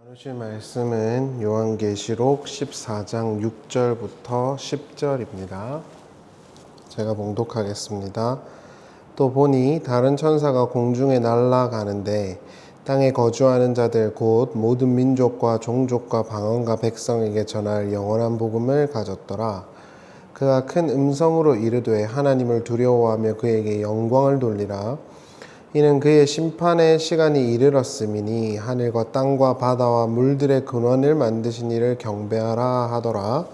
나누실 말씀은 요한계시록 14장 6절부터 10절입니다. 제가 봉독하겠습니다. 또 보니 다른 천사가 공중에 날아가는데 땅에 거주하는 자들 곧 모든 민족과 종족과 방언과 백성에게 전할 영원한 복음을 가졌더라. 그가 큰 음성으로 이르되 하나님을 두려워하며 그에게 영광을 돌리라. 이는 그의 심판의 시간이 이르렀음이니 하늘과 땅과 바다와 물들의 근원을 만드신 이를 경배하라 하더라.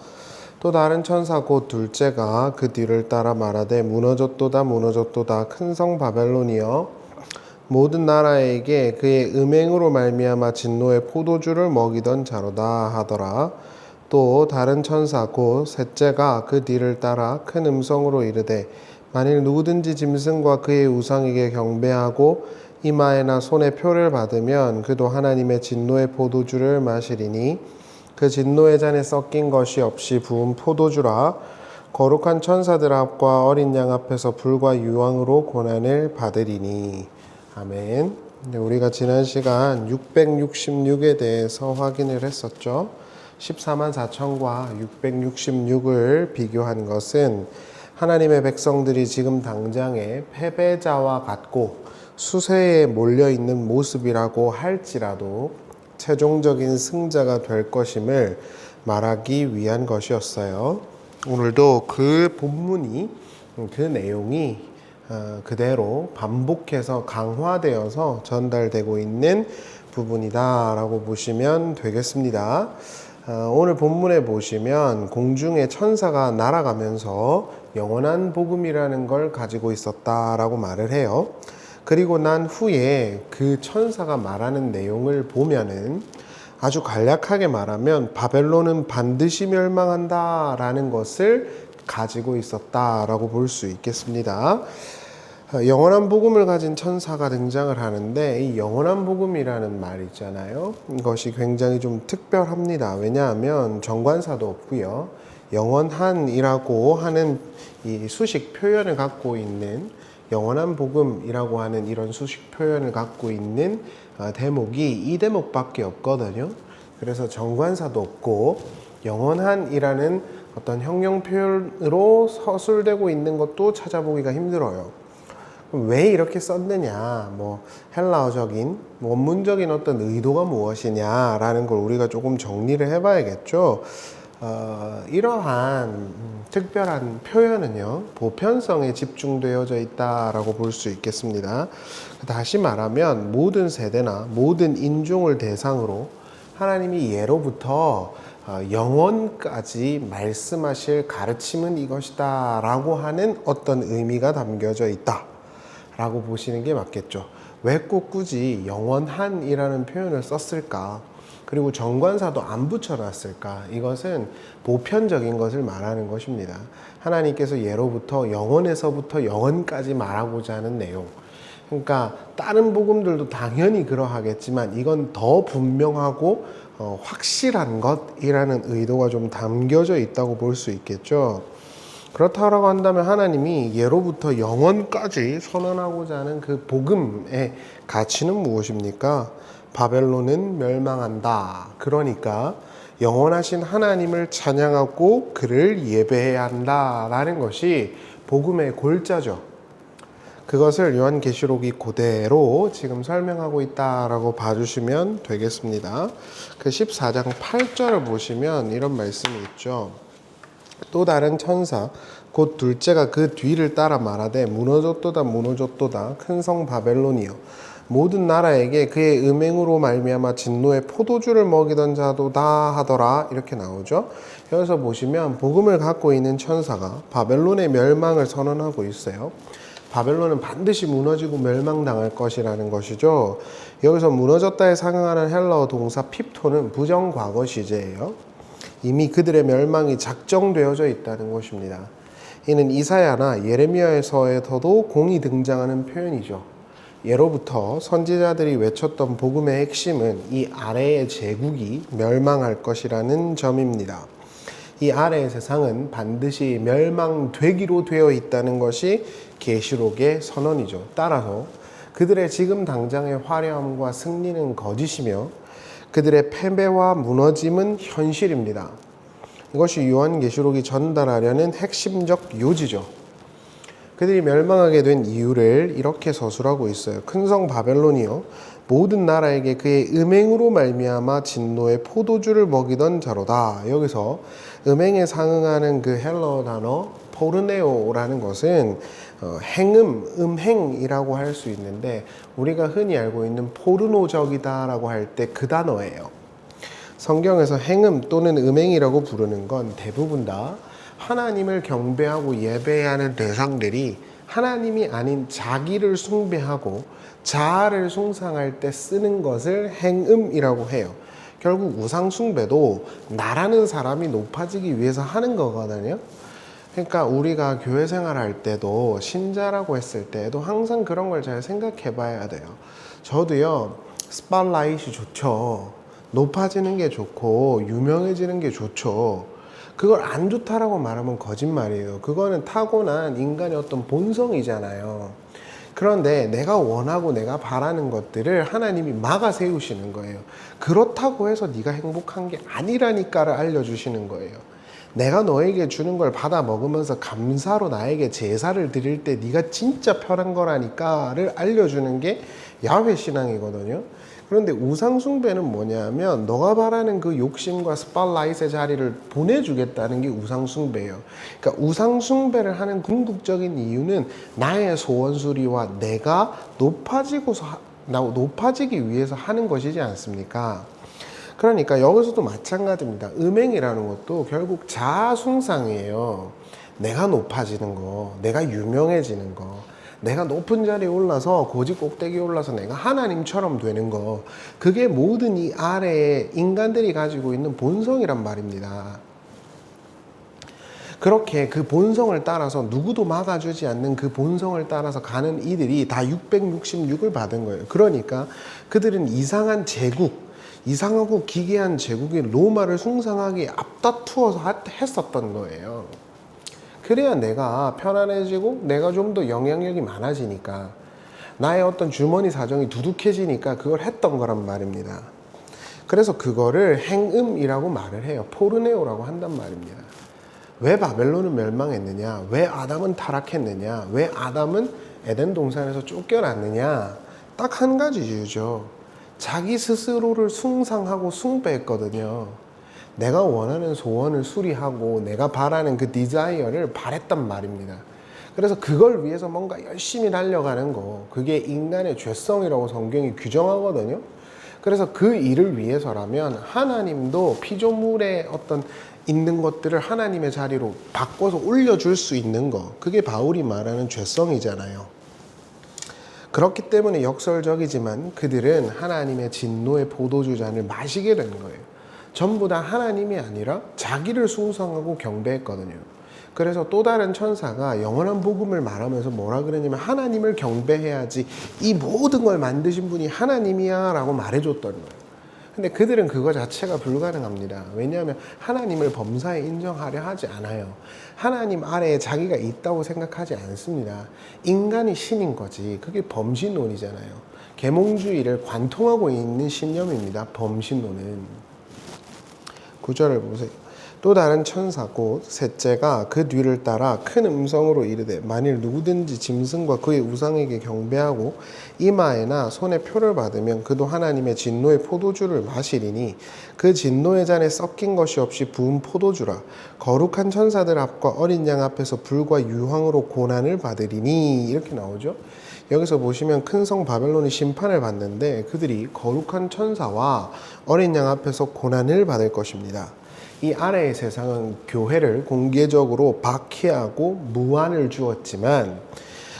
또 다른 천사 곧 둘째가 그 뒤를 따라 말하되 무너졌도다 무너졌도다 큰 성 바벨론이여 모든 나라에게 그의 음행으로 말미암아 진노의 포도주를 먹이던 자로다 하더라. 또 다른 천사 곧 셋째가 그 뒤를 따라 큰 음성으로 이르되 만일 누구든지 짐승과 그의 우상에게 경배하고 이마에나 손에 표를 받으면 그도 하나님의 진노의 포도주를 마시리니 그 진노의 잔에 섞인 것이 없이 부은 포도주라. 거룩한 천사들 앞과 어린 양 앞에서 불과 유황으로 고난을 받으리니. 아멘. 우리가 지난 시간 666에 대해서 확인을 했었죠. 14만 4천과 666을 비교한 것은 하나님의 백성들이 지금 당장에 패배자와 같고 수세에 몰려있는 모습이라고 할지라도 최종적인 승자가 될 것임을 말하기 위한 것이었어요. 오늘도 그 본문이 그 내용이 그대로 반복해서 강화되어서 전달되고 있는 부분이다라고 보시면 되겠습니다. 오늘 본문에 보시면 공중에 천사가 날아가면서 영원한 복음이라는 걸 가지고 있었다라고 말을 해요. 그리고 난 후에 그 천사가 말하는 내용을 보면은 아주 간략하게 말하면 바벨론은 반드시 멸망한다라는 것을 가지고 있었다라고 볼 수 있겠습니다. 영원한 복음을 가진 천사가 등장을 하는데 이 영원한 복음이라는 말 있잖아요. 이것이 굉장히 좀 특별합니다. 왜냐하면 정관사도 없고요. 영원한이라고 하는 이 수식 표현을 갖고 있는 영원한 복음이라고 하는 이런 수식 표현을 갖고 있는 대목이 이 대목밖에 없거든요. 그래서 정관사도 없고 영원한이라는 어떤 형용 표현으로 서술되고 있는 것도 찾아보기가 힘들어요. 왜 이렇게 썼느냐, 헬라어적인 원문적인 어떤 의도가 무엇이냐라는 걸 우리가 조금 정리를 해봐야겠죠. 이러한 특별한 표현은요, 보편성에 집중되어져 있다라고 볼 수 있겠습니다. 다시 말하면 모든 세대나 모든 인종을 대상으로 하나님이 예로부터 영원까지 말씀하실 가르침은 이것이다 라고 하는 어떤 의미가 담겨져 있다 라고 보시는 게 맞겠죠. 왜 꼭 굳이 영원한이라는 표현을 썼을까? 그리고 정관사도 안 붙여놨을까? 이것은 보편적인 것을 말하는 것입니다. 하나님께서 예로부터 영원에서부터 영원까지 말하고자 하는 내용. 그러니까 다른 복음들도 당연히 그러하겠지만 이건 더 분명하고 확실한 것이라는 의도가 좀 담겨져 있다고 볼 수 있겠죠. 그렇다고 한다면 하나님이 예로부터 영원까지 선언하고자 하는 그 복음의 가치는 무엇입니까? 바벨론은 멸망한다. 그러니까 영원하신 하나님을 찬양하고 그를 예배해야 한다라는 것이 복음의 골자죠. 그것을 요한계시록이 그대로 지금 설명하고 있다라고 봐주시면 되겠습니다. 그 14장 8절을 보시면 이런 말씀이 있죠. 또 다른 천사 곧 둘째가 그 뒤를 따라 말하되 무너졌도다 무너졌도다 큰 성 바벨론이여 모든 나라에게 그의 음행으로 말미암아 진노의 포도주를 먹이던 자도다 하더라. 이렇게 나오죠. 여기서 보시면 복음을 갖고 있는 천사가 바벨론의 멸망을 선언하고 있어요. 바벨론은 반드시 무너지고 멸망당할 것이라는 것이죠. 여기서 무너졌다에 상응하는 헬라어 동사 핍토는 부정과거 시제예요. 이미 그들의 멸망이 작정되어져 있다는 것입니다. 이는 이사야나 예레미야에서도 공이 등장하는 표현이죠. 예로부터 선지자들이 외쳤던 복음의 핵심은 이 아래의 제국이 멸망할 것이라는 점입니다. 이 아래의 세상은 반드시 멸망되기로 되어 있다는 것이 계시록의 선언이죠. 따라서 그들의 지금 당장의 화려함과 승리는 거짓이며 그들의 패배와 무너짐은 현실입니다. 이것이 요한계시록이 전달하려는 핵심적 요지죠. 그들이 멸망하게 된 이유를 이렇게 서술하고 있어요. 큰 성 바벨론이요 모든 나라에게 그의 음행으로 말미암아 진노의 포도주를 먹이던 자로다. 여기서 음행에 상응하는 그 헬러 단어 포르네오라는 것은 행음, 음행이라고 할 수 있는데 우리가 흔히 알고 있는 포르노적이다라고 할 때 그 단어예요. 성경에서 행음 또는 음행이라고 부르는 건 대부분 다 하나님을 경배하고 예배하는 대상들이 하나님이 아닌 자기를 숭배하고 자아를 숭상할 때 쓰는 것을 행음이라고 해요. 결국 우상 숭배도 나라는 사람이 높아지기 위해서 하는 거거든요. 그러니까 우리가 교회 생활할 때도 신자라고 했을 때도 항상 그런 걸 잘 생각해 봐야 돼요. 저도요, 스팟라이트이 좋죠. 높아지는 게 좋고 유명해지는 게 좋죠. 그걸 안 좋다라고 말하면 거짓말이에요. 그거는 타고난 인간의 어떤 본성이잖아요. 그런데 내가 원하고 내가 바라는 것들을 하나님이 막아 세우시는 거예요. 그렇다고 해서 네가 행복한 게 아니라니까를 알려주시는 거예요. 내가 너에게 주는 걸 받아 먹으면서 감사로 나에게 제사를 드릴 때 네가 진짜 편한 거라니까를 알려주는 게 야훼 신앙이거든요. 그런데 우상 숭배는 뭐냐면 너가 바라는 그 욕심과 스팟라이트의 자리를 보내주겠다는 게 우상 숭배예요. 그러니까 우상 숭배를 하는 궁극적인 이유는 나의 소원수리와 내가 높아지기 위해서 하는 것이지 않습니까? 그러니까 여기서도 마찬가지입니다. 음행이라는 것도 결국 자아숭상이에요. 내가 높아지는 거, 내가 유명해지는 거, 내가 높은 자리에 올라서 고지 꼭대기에 올라서 내가 하나님처럼 되는 거, 그게 모든 이 아래에 인간들이 가지고 있는 본성이란 말입니다. 그렇게 그 본성을 따라서 누구도 막아주지 않는 그 본성을 따라서 가는 이들이 다 666을 받은 거예요. 그러니까 그들은 이상한 제국, 이상하고 기괴한 제국이 로마를 숭상하게 앞다투어서 했었던 거예요. 그래야 내가 편안해지고 내가 좀 더 영향력이 많아지니까 나의 어떤 주머니 사정이 두둑해지니까 그걸 했던 거란 말입니다. 그래서 그거를 행음이라고 말을 해요. 포르네오라고 한단 말입니다. 왜 바벨론은 멸망했느냐? 왜 아담은 타락했느냐? 왜 아담은 에덴 동산에서 쫓겨났느냐? 딱 한 가지 이유죠. 자기 스스로를 숭상하고 숭배했거든요. 내가 원하는 소원을 수리하고 내가 바라는 그 디자이어를 바랬단 말입니다. 그래서 그걸 위해서 뭔가 열심히 달려가는 거, 그게 인간의 죄성이라고 성경이 규정하거든요. 그래서 그 일을 위해서라면 하나님도 피조물의 어떤 있는 것들을 하나님의 자리로 바꿔서 올려줄 수 있는 거, 그게 바울이 말하는 죄성이잖아요. 그렇기 때문에 역설적이지만 그들은 하나님의 진노의 포도주 잔을 마시게 된 거예요. 전부 다 하나님이 아니라 자기를 숭상하고 경배했거든요. 그래서 또 다른 천사가 영원한 복음을 말하면서 뭐라 그러냐면 하나님을 경배해야지, 이 모든 걸 만드신 분이 하나님이야 라고 말해줬던 거예요. 근데 그들은 그거 자체가 불가능합니다. 왜냐하면 하나님을 범사에 인정하려 하지 않아요. 하나님 아래에 자기가 있다고 생각하지 않습니다. 인간이 신인 거지. 그게 범신론이잖아요. 계몽주의를 관통하고 있는 신념입니다. 범신론은. 구절을 보세요. 또 다른 천사 곧 셋째가 그 뒤를 따라 큰 음성으로 이르되 만일 누구든지 짐승과 그의 우상에게 경배하고 이마에나 손에 표를 받으면 그도 하나님의 진노의 포도주를 마시리니 그 진노의 잔에 섞인 것이 없이 부은 포도주라. 거룩한 천사들 앞과 어린 양 앞에서 불과 유황으로 고난을 받으리니. 이렇게 나오죠. 여기서 보시면 큰 성 바벨론이 심판을 받는데 그들이 거룩한 천사와 어린 양 앞에서 고난을 받을 것입니다. 이 아래의 세상은 교회를 공개적으로 박해하고 무한을 주었지만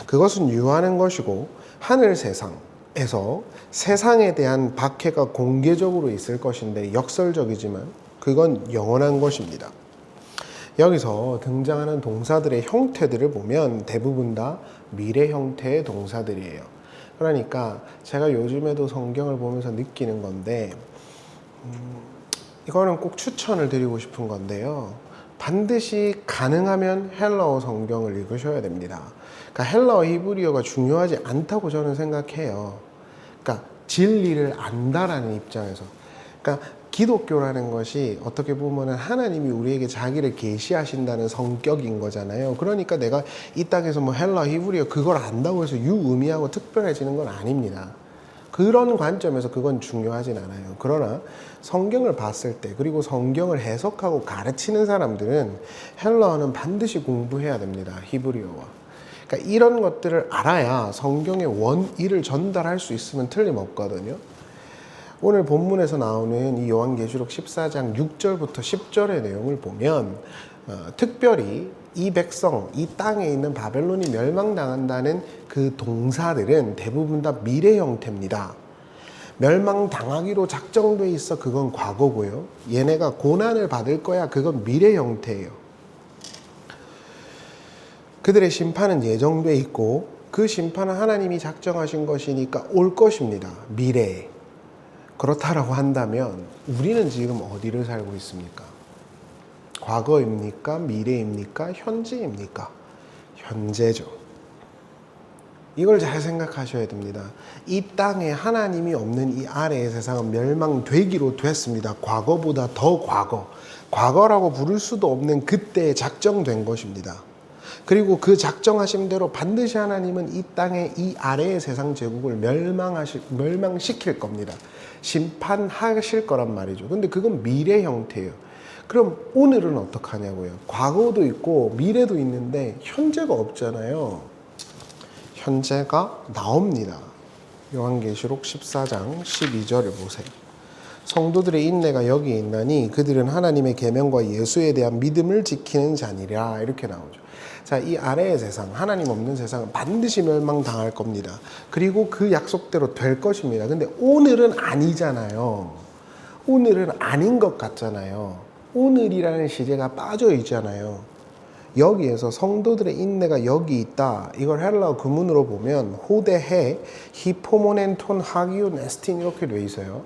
그것은 유한한 것이고, 하늘 세상에서 세상에 대한 박해가 공개적으로 있을 것인데 역설적이지만 그건 영원한 것입니다. 여기서 등장하는 동사들의 형태들을 보면 대부분 다 미래 형태의 동사들이에요. 그러니까 제가 요즘에도 성경을 보면서 느끼는 건데 이거는 꼭 추천을 드리고 싶은 건데요. 반드시 가능하면 헬라어 성경을 읽으셔야 됩니다. 그러니까 헬라어 히브리어가 중요하지 않다고 저는 생각해요. 그러니까 진리를 안다라는 입장에서. 그러니까 기독교라는 것이 어떻게 보면 하나님이 우리에게 자기를 계시하신다는 성격인 거잖아요. 그러니까 내가 이 땅에서 뭐 헬라, 히브리어 그걸 안다고 해서 유의미하고 특별해지는 건 아닙니다. 그런 관점에서 그건 중요하진 않아요. 그러나 성경을 봤을 때, 그리고 성경을 해석하고 가르치는 사람들은 헬라어는 반드시 공부해야 됩니다. 히브리어와. 그러니까 이런 것들을 알아야 성경의 원의를 전달할 수 있으면 틀림없거든요. 오늘 본문에서 나오는 이 요한계시록 14장 6절부터 10절의 내용을 보면 특별히 이 백성, 이 땅에 있는 바벨론이 멸망당한다는 그 동사들은 대부분 다 미래 형태입니다. 멸망당하기로 작정돼 있어 그건 과거고요. 얘네가 고난을 받을 거야 그건 미래 형태예요. 그들의 심판은 예정돼 있고 그 심판은 하나님이 작정하신 것이니까 올 것입니다. 미래에. 그렇다라고 한다면 우리는 지금 어디를 살고 있습니까? 과거입니까? 미래입니까? 현재입니까? 현재죠. 이걸 잘 생각하셔야 됩니다. 이 땅에 하나님이 없는 이 아래의 세상은 멸망되기로 됐습니다. 과거보다 더 과거. 과거라고 부를 수도 없는 그때에 작정된 것입니다. 그리고 그 작정하신 대로 반드시 하나님은 이 땅의 이 아래의 세상 제국을 멸망시킬 겁니다. 심판하실 거란 말이죠. 근데 그건 미래 형태예요. 그럼 오늘은 어떡하냐고요? 과거도 있고 미래도 있는데 현재가 없잖아요. 현재가 나옵니다. 요한계시록 14장 12절을 보세요. 성도들의 인내가 여기 있나니 그들은 하나님의 계명과 예수에 대한 믿음을 지키는 자니라. 이렇게 나오죠. 자, 이 아래의 세상, 하나님 없는 세상은 반드시 멸망당할 겁니다. 그리고 그 약속대로 될 것입니다. 근데 오늘은 아니잖아요. 오늘은 아닌 것 같잖아요. 오늘이라는 시제가 빠져 있잖아요. 여기에서 성도들의 인내가 여기 있다. 이걸 헬라어 구문으로 보면 호데헤, 히포모넨톤, 하기온, 에스틴 이렇게 돼 있어요.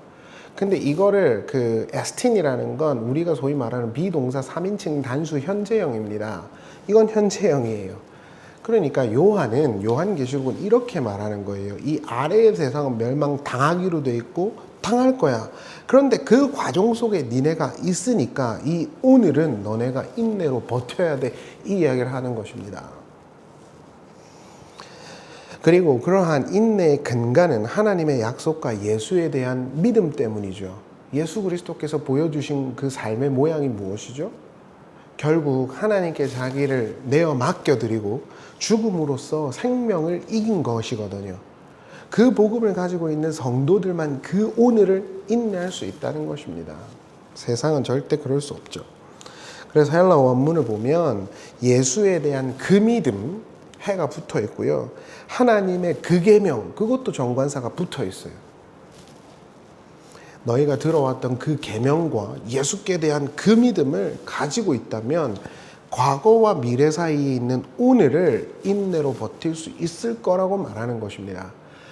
근데 이거를 그 에스틴이라는 건 우리가 소위 말하는 비동사 3인칭 단수 현재형입니다. 이건 현재형이에요. 그러니까 요한계시록은 이렇게 말하는 거예요. 이 아래의 세상은 멸망당하기로 돼 있고 당할 거야. 그런데 그 과정 속에 니네가 있으니까 이 오늘은 너네가 인내로 버텨야 돼. 이 이야기를 하는 것입니다. 그리고 그러한 인내의 근간은 하나님의 약속과 예수에 대한 믿음 때문이죠. 예수 그리스도께서 보여주신 그 삶의 모양이 무엇이죠? 결국 하나님께 자기를 내어 맡겨드리고 죽음으로써 생명을 이긴 것이거든요. 그 복음을 가지고 있는 성도들만 그 오늘을 인내할 수 있다는 것입니다. 세상은 절대 그럴 수 없죠. 그래서 헬라 원문을 보면 예수에 대한 그 믿음, 해가 붙어 있고요. 하나님의 그 계명, 그것도 정관사가 붙어 있어요. 너희가 들어왔던 그 계명과 예수께 대한 그 믿음을 가지고 있다면 과거와 미래 사이에 있는 오늘을 인내로 버틸 수 있을 거라고 말하는 것입니다.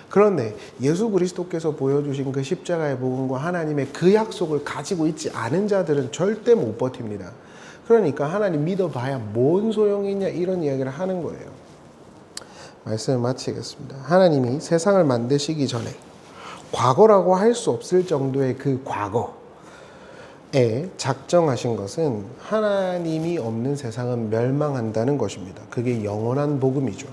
그런데 예수 그리스도께서 보여주신 그 십자가의 복음과 하나님의 그 약속을 가지고 있지 않은 자들은 절대 못 버팁니다. 그러니까 하나님 믿어봐야 뭔 소용이냐 이런 이야기를 하는 거예요. 말씀을 마치겠습니다. 하나님이 세상을 만드시기 전에 과거라고 할 수 없을 정도의 그 과거에 작정하신 것은 하나님이 없는 세상은 멸망한다는 것입니다. 그게 영원한 복음이죠.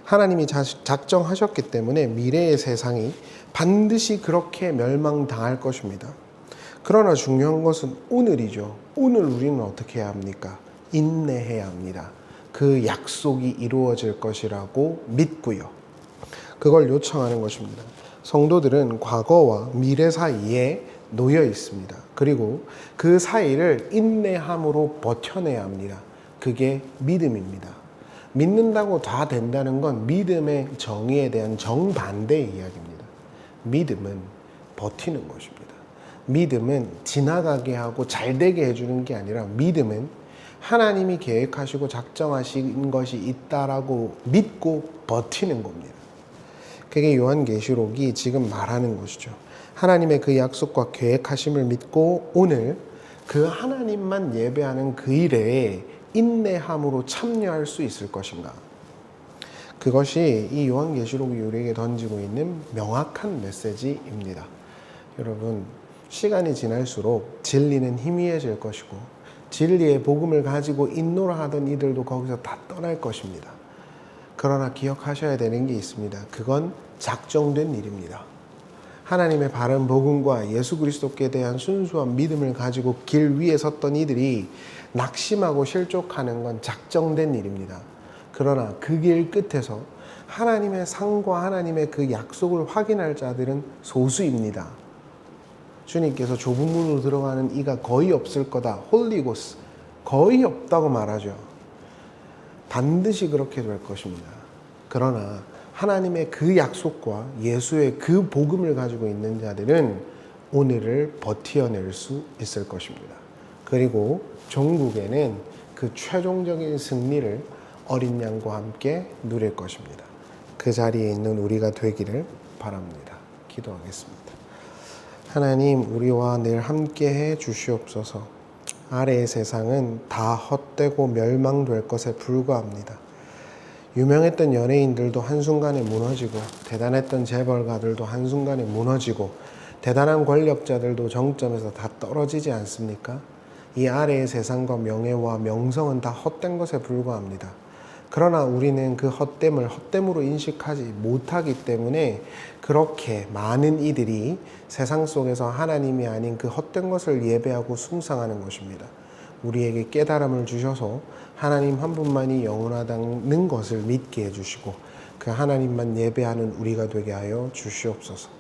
하나님이 작정하셨기 때문에 미래의 세상이 반드시 그렇게 멸망당할 것입니다. 그러나 중요한 것은 오늘이죠. 오늘 우리는 어떻게 해야 합니까? 인내해야 합니다. 그 약속이 이루어질 것이라고 믿고요. 그걸 요청하는 것입니다. 성도들은 과거와 미래 사이에 놓여 있습니다. 그리고 그 사이를 인내함으로 버텨내야 합니다. 그게 믿음입니다. 믿는다고 다 된다는 건 믿음의 정의에 대한 정반대의 이야기입니다. 믿음은 버티는 것입니다. 믿음은 지나가게 하고 잘되게 해주는 게 아니라 믿음은 하나님이 계획하시고 작정하신 것이 있다라고 믿고 버티는 겁니다. 그게 요한계시록이 지금 말하는 것이죠. 하나님의 그 약속과 계획하심을 믿고 오늘 그 하나님만 예배하는 그 일에 인내함으로 참여할 수 있을 것인가? 그것이 이 요한계시록이 우리에게 던지고 있는 명확한 메시지입니다. 여러분, 시간이 지날수록 진리는 희미해질 것이고 진리의 복음을 가지고 인노를 하던 이들도 거기서 다 떠날 것입니다. 그러나 기억하셔야 되는 게 있습니다. 그건 작정된 일입니다. 하나님의 바른 복음과 예수 그리스도께 대한 순수한 믿음을 가지고 길 위에 섰던 이들이 낙심하고 실족하는 건 작정된 일입니다. 그러나 그 길 끝에서 하나님의 상과 하나님의 그 약속을 확인할 자들은 소수입니다. 주님께서 좁은 문으로 들어가는 이가 거의 없을 거다. 홀리고스 거의 없다고 말하죠. 반드시 그렇게 될 것입니다. 그러나 하나님의 그 약속과 예수의 그 복음을 가지고 있는 자들은 오늘을 버티어낼 수 있을 것입니다. 그리고 종국에는 그 최종적인 승리를 어린 양과 함께 누릴 것입니다. 그 자리에 있는 우리가 되기를 바랍니다. 기도하겠습니다. 하나님, 우리와 늘 함께해 주시옵소서. 아래의 세상은 다 헛되고 멸망될 것에 불과합니다. 유명했던 연예인들도 한순간에 무너지고, 대단했던 재벌가들도 한순간에 무너지고, 대단한 권력자들도 정점에서 다 떨어지지 않습니까? 이 아래의 세상과 명예와 명성은 다 헛된 것에 불과합니다. 그러나 우리는 그 헛됨을 헛됨으로 인식하지 못하기 때문에 그렇게 많은 이들이 세상 속에서 하나님이 아닌 그 헛된 것을 예배하고 숭상하는 것입니다. 우리에게 깨달음을 주셔서 하나님 한 분만이 영원하다는 것을 믿게 해주시고 그 하나님만 예배하는 우리가 되게 하여 주시옵소서.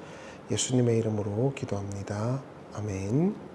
예수님의 이름으로 기도합니다. 아멘.